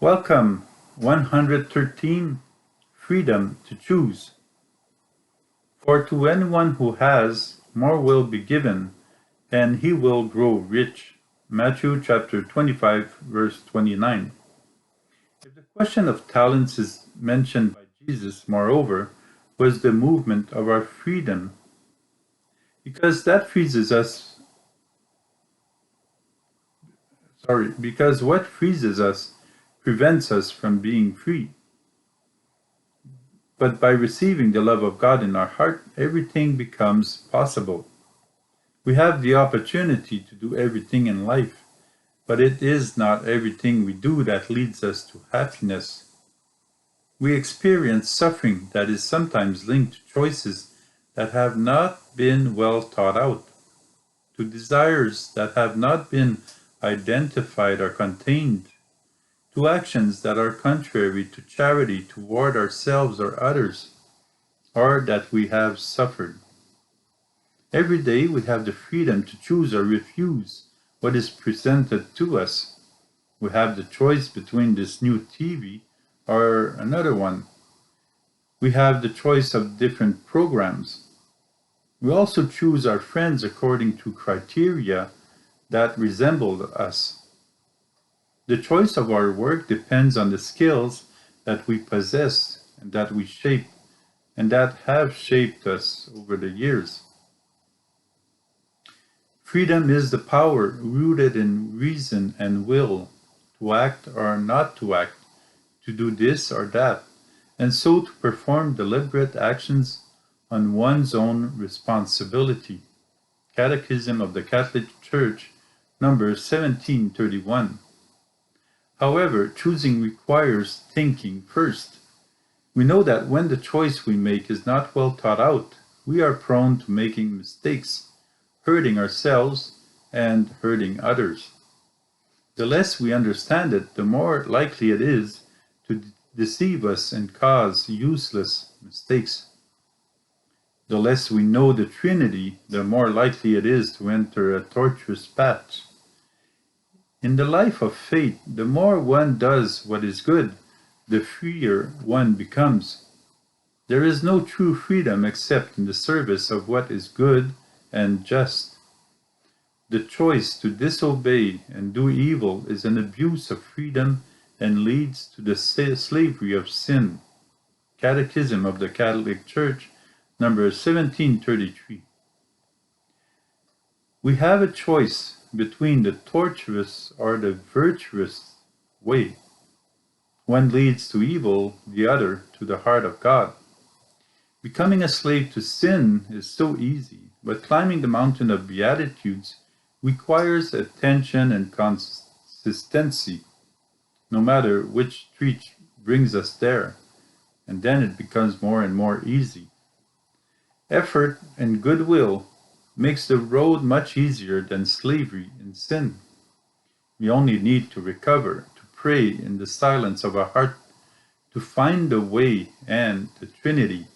Welcome, 113, Freedom to Choose. For to anyone who has, more will be given, and he will grow rich. Matthew chapter 25, verse 29. If the question of talents is mentioned by Jesus, moreover, was the movement of our freedom, because what freezes us prevents us from being free. But by receiving the love of God in our heart, everything becomes possible. We have the opportunity to do everything in life, but it is not everything we do that leads us to happiness. We experience suffering that is sometimes linked to choices that have not been well thought out, to desires that have not been identified or contained, to actions that are contrary to charity toward ourselves or others, or that we have suffered. Every day we have the freedom to choose or refuse what is presented to us. We have the choice between this new TV or another one. We have the choice of different programs. We also choose our friends according to criteria that resemble us. The choice of our work depends on the skills that we possess and that we shape and that have shaped us over the years. Freedom is the power rooted in reason and will to act or not to act, to do this or that, and so to perform deliberate actions on one's own responsibility. Catechism of the Catholic Church, number 1731. However, choosing requires thinking first. We know that when the choice we make is not well thought out, we are prone to making mistakes, hurting ourselves and hurting others. The less we understand it, the more likely it is to deceive us and cause useless mistakes. The less we know the Trinity, the more likely it is to enter a tortuous path. In the life of faith, the more one does what is good, the freer one becomes. There is no true freedom except in the service of what is good and just. The choice to disobey and do evil is an abuse of freedom and leads to the slavery of sin. Catechism of the Catholic Church, number 1733. We have a choice between the tortuous or the virtuous way. One leads to evil, the other to the heart of God. Becoming a slave to sin is so easy, but climbing the mountain of Beatitudes requires attention and consistency, no matter which tree brings us there, and then it becomes more and more easy. Effort and goodwill makes the road much easier than slavery in sin. We only need to recover, to pray in the silence of our heart, to find the way and the Trinity